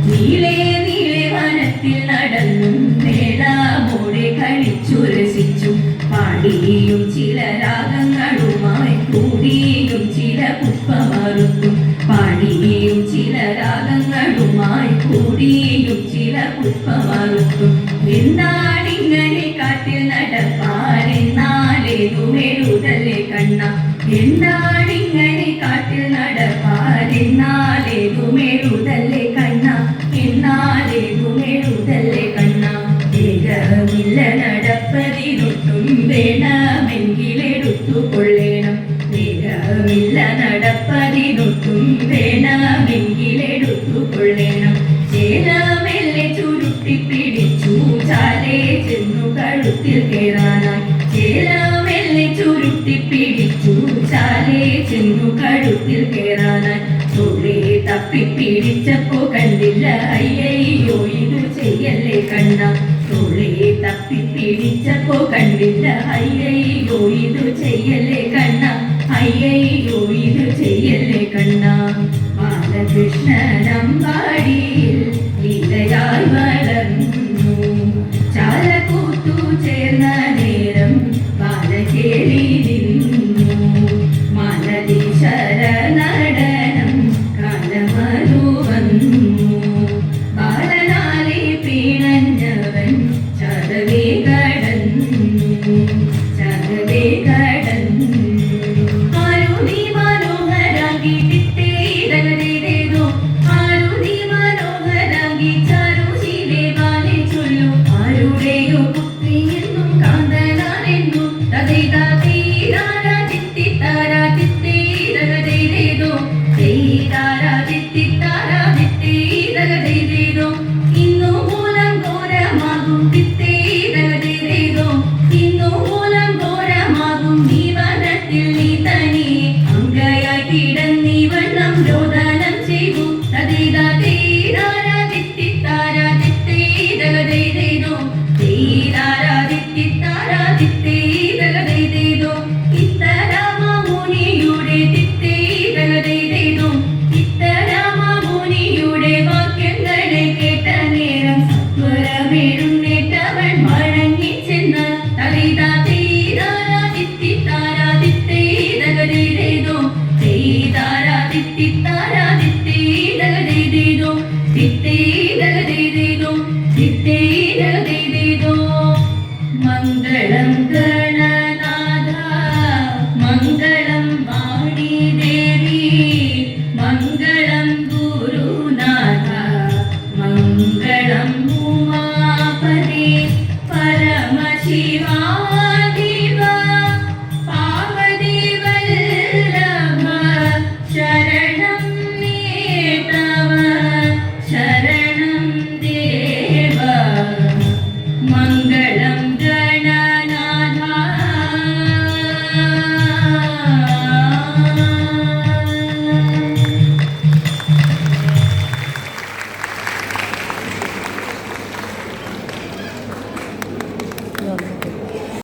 നീളെ നീളെ വനത്തിൽ നടന്നും വേളാമോടെ കളി പാടിയും ചില രാഗങ്ങളുമായി കൂടിയും ചില പുഷ്പമറുത്തും പാടിയും ചില രാഗങ്ങളുമായി കൂടിയും ചില പുഷ്പമറുത്തും എന്നാടിങ്ങനെ കാട്ടിൽ നടപ്പാരെന്നാലേതുമെഴുതല്ലേ കണ്ണ എന്നാടിങ്ങനെ കാട്ടിൽ നടപ്പാരെന്നാലേതുമെഴുതല്ലേ കണ്ണ എന്നാലേതുമെഴുതല്ലേ കണ്ണ വേഗമില്ല നടപ്പതിനൊട്ടും വേണമെങ്കിലെടുത്തുകൊള്ളേണം വേഗമില്ല നടപ്പതിനൊട്ടും വേണമെങ്കിലെടുത്തുകൊള്ളേണം ചേലമെല്ലെ ചുരുട്ടി പിടിച്ചു ചാലേ ചെന്നു കഴുത്തിൽ കയറാനായി ചേലമെല്ലെ ചുരുട്ടി പിടിച്ചു ചാലേ ചെന്നു കഴുത്തിൽ കയറാനായി തൊഴേ തപ്പിപ്പിടിച്ചപ്പോ കണ്ടില്ല അയ്യയ്യോ ഇത് ചെയ്യല്ലേ കണ്ണ തൊഴേ തപ്പിപ്പിടിച്ചപ്പോ കണ്ടില്ല അയ്യയ്യോ ഇത് ചെയ്യല്ലേ കണ്ണ അയ്യയ്യോ ഇത് ചെയ്യല്ലേ കണ്ണ ബാലകൃഷ്ണനമ്പാടിയിൽ ലീലയായി വളർന്നു ചാലക്കൂത്തു ചേർന്ന നേരം ബാലകേളി നിന്നു മാലതീശ്വര നടനം കാലമതു വന്നു ബാലനാലെ പിണഞ്ഞവൻ ചതവേ കടന്നു ചതവേ കടന്നു ആരുതി മനോഹരാങ്കി തിട്ടേതകതേതേതോ ആരുതി മനോഹരാങ്കി ചാരുശീലേ ബാലെ ചൊല്ലു ആരുടെയോ പുത്രിയെന്നും കാന്തനാനെന്നും തതേതാ തീരാരാ തിത്തിത്താരാ തിത്തേതകതേതേതോ തീരാരാ തിത്തിത്താരാ തിത്തേതകതേതേതോ ഇന്നു മൂലം ഘോരമാകും തിത്തേതകതേതേതോ ഇന്നു മൂലം ഘോരമാകും നീ വനത്തിൽ നീ തനി അങ്കയായി കിടന്നീ വണ്ണം രോദനം ചെയ്തു തതേതാ തീരാരാ തിത്തിത്താരാ തിത്തേതകതേതേതോ തീരാരാ തിത്തിത്താരാ തിത്തേതകതേതേതോ ഇത്തരാമമുനിയുടെ തിത്തേതകതേതേതോ ഇത്തരാമമുനിയുടെ വാക്യങ്ങളെ കേട്ട നേരം സത്വരമെഴുന്നേറ്റവൻ വഴങ്ങി ചെന്ന് തതേതാ തീരാരാ തിത്തിത്താരാ തിത്തേതകതേതേതോ തീരാരാ തിത്തിത്താരാ തിത്തേതകതേതേതോ തിത്തേതകതേതേതോ തിത്തേതകതേതേതോ മംഗളം ഗണനാഥ മംഗളം വാണി ദേവി മംഗളം ഗുരുനാഥ മംഗളം ഉമാപതി പരമശിവ